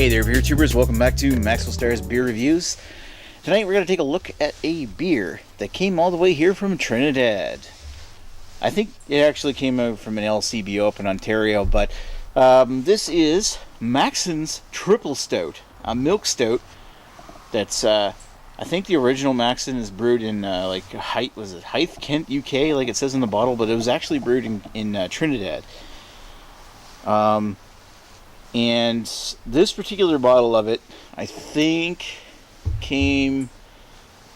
Hey there, beer tubers. Welcome back to Maxwell Starr's Beer Reviews. Tonight we're going to take a look at a beer that came all the way here from Trinidad. I think it actually came out from an LCBO up in Ontario, but this is Macksons Triple Stout, a milk stout that's, I think the original Maxson is brewed in, Hythe, Kent, UK, like it says in the bottle, but it was actually brewed in Trinidad. And this particular bottle of it, I think, came,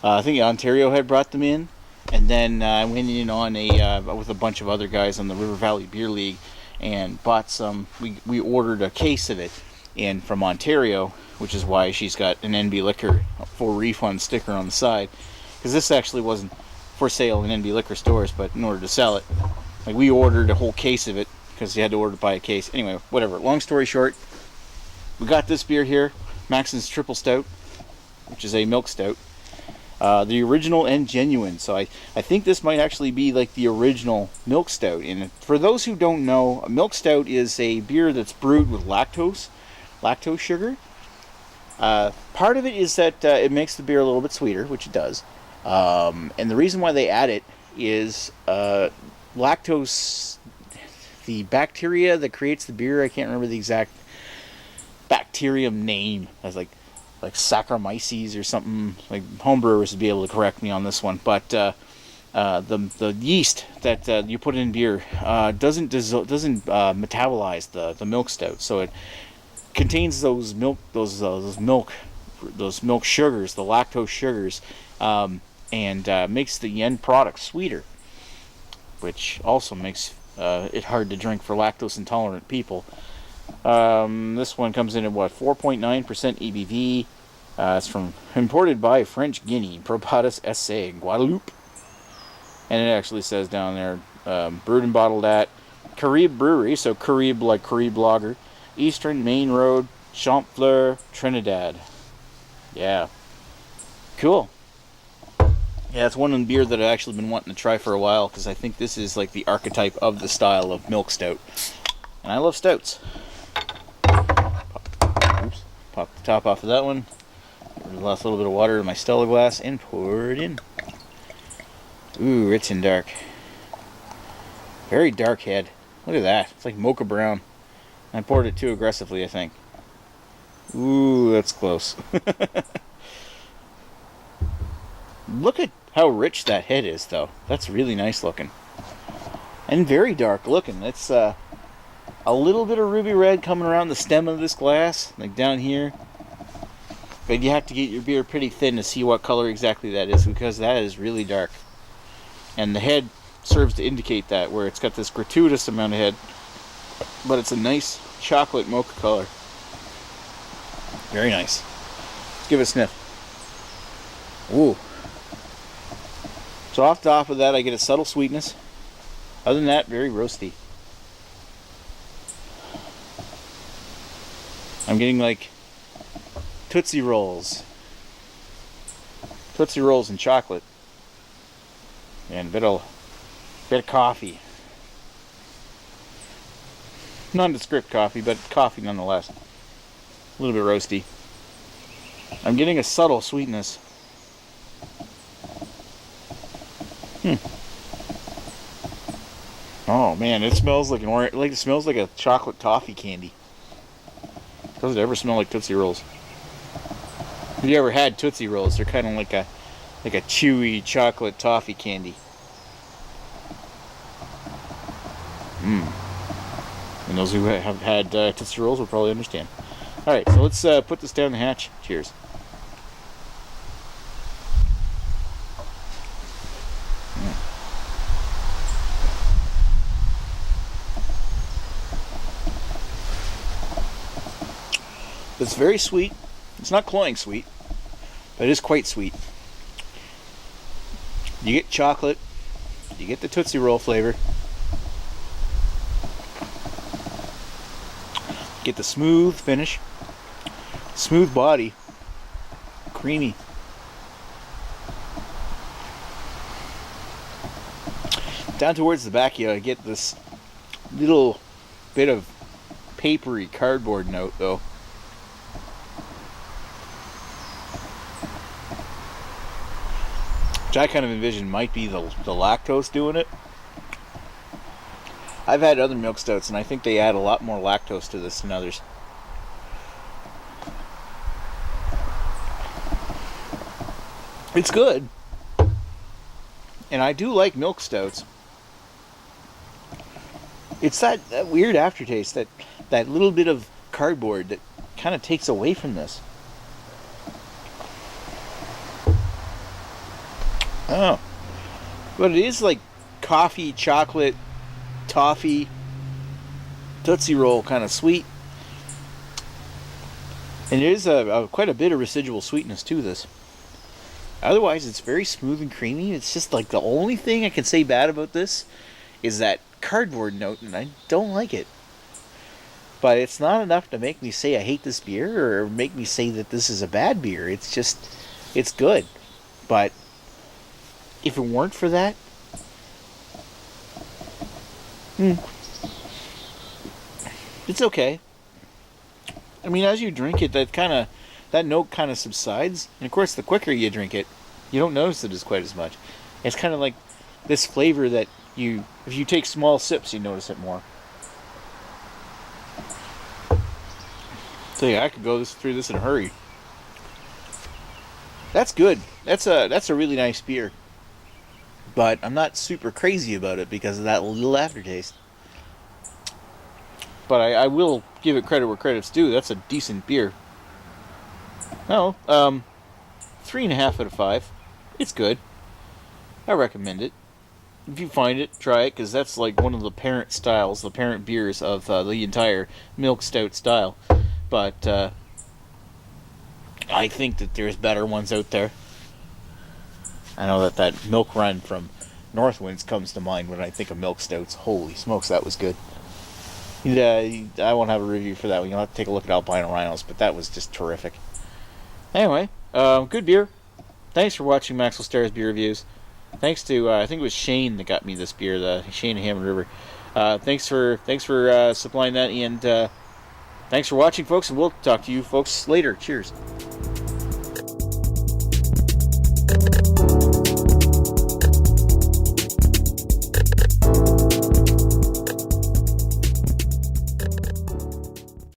I think Ontario had brought them in, and then I went in on with a bunch of other guys on the River Valley Beer League and bought some. We ordered a case of it in from Ontario, which is why she's got an NB Liquor full refund sticker on the side, because this actually wasn't for sale in NB Liquor stores, but in order to sell it, like, we ordered a whole case of it because you had to order to buy a case. Anyway, whatever. Long story short, we got this beer here, Maxson's Triple Stout, which is a milk stout. The original and genuine. So I think this might actually be like the original milk stout. And for those who don't know, a milk stout is a beer that's brewed with lactose sugar. Part of it is that it makes the beer a little bit sweeter, which it does. And the reason why they add it is lactose, the bacteria that creates the beer, I can't remember the exact bacterium name. As like Saccharomyces or something. Like, homebrewers would be able to correct me on this one, but the yeast that you put in beer doesn't metabolize the milk stout, so it contains those milk sugars, the lactose sugars, and makes the end product sweeter, which also makes it hard to drink for lactose intolerant people. This one comes in at 4.9% ABV. It's imported by French Guinea, Probatus SA, Guadeloupe. And it actually says down there, brewed and bottled at Caribe Brewery, so Caribe like Caribe Lager, Eastern Main Road, Champlain, Trinidad. Yeah. Cool. Yeah, it's one of the beer that I've actually been wanting to try for a while, because I think this is like the archetype of the style of milk stout. And I love stouts. Pop the top off of that one. Lost a little bit of water in my Stella glass and pour it in. Ooh, rich and dark. Very dark head. Look at that. It's like mocha brown. I poured it too aggressively, I think. Ooh, that's close. Look at how rich that head is, though. That's really nice looking. And very dark looking. It's a little bit of ruby red coming around the stem of this glass, like down here. But you have to get your beer pretty thin to see what color exactly that is, because that is really dark. And the head serves to indicate that, where it's got this gratuitous amount of head, but it's a nice chocolate mocha color. Very nice. Let's give it a sniff. Ooh. So off the top of that, I get a subtle sweetness. Other than that, very roasty. I'm getting like Tootsie Rolls. Tootsie Rolls and chocolate. And a bit of coffee. Nondescript coffee, but coffee nonetheless. A little bit roasty. I'm getting a subtle sweetness. Oh man, it smells like it smells like a chocolate toffee candy. Does it ever smell like Tootsie Rolls? Have you ever had Tootsie Rolls? They're kind of like a chewy chocolate toffee candy. And those who have had Tootsie Rolls will probably understand. Alright, so let's put this down the hatch. Cheers. It's very sweet. It's not cloying sweet, but it is quite sweet. You get chocolate, you get the Tootsie Roll flavor, you get the smooth finish, smooth body, creamy. Down towards the back, you get this little bit of papery cardboard note, though. which I kind of envision might be the lactose doing it. I've had other milk stouts, and I think they add a lot more lactose to this than others. It's good. And I do like milk stouts. It's that weird aftertaste, that little bit of cardboard that kind of takes away from this. Oh. But it is like coffee, chocolate, toffee, Tootsie Roll kind of sweet. And there is quite a bit of residual sweetness to this. Otherwise, it's very smooth and creamy. It's just like the only thing I can say bad about this is that cardboard note, and I don't like it. But it's not enough to make me say I hate this beer or make me say that this is a bad beer. It's just, it's good. But if it weren't for that, it's okay. I mean, as you drink it, that note kind of subsides. And of course, the quicker you drink it, you don't notice it as quite as much. It's kind of like this flavor that if you take small sips, you notice it more. So yeah, I could go through this in a hurry. That's good. That's a really nice beer. But I'm not super crazy about it because of that little aftertaste. But I will give it credit where credit's due. That's a decent beer. No, 3.5 out of 5. It's good. I recommend it. If you find it, try it, because that's like one of the parent styles, the parent beers of the entire milk stout style. But I think that there's better ones out there. I know that milk run from Northwinds comes to mind when I think of milk stouts. Holy smokes, that was good. I won't have a review for that one. You'll have to take a look at Albino Rhinos, but that was just terrific. Anyway, good beer. Thanks for watching Maxwell Starr's beer reviews. Thanks to I think it was Shane that got me this beer, the Shane of Hammond River. Thanks for supplying that, and thanks for watching, folks. And we'll talk to you folks later. Cheers.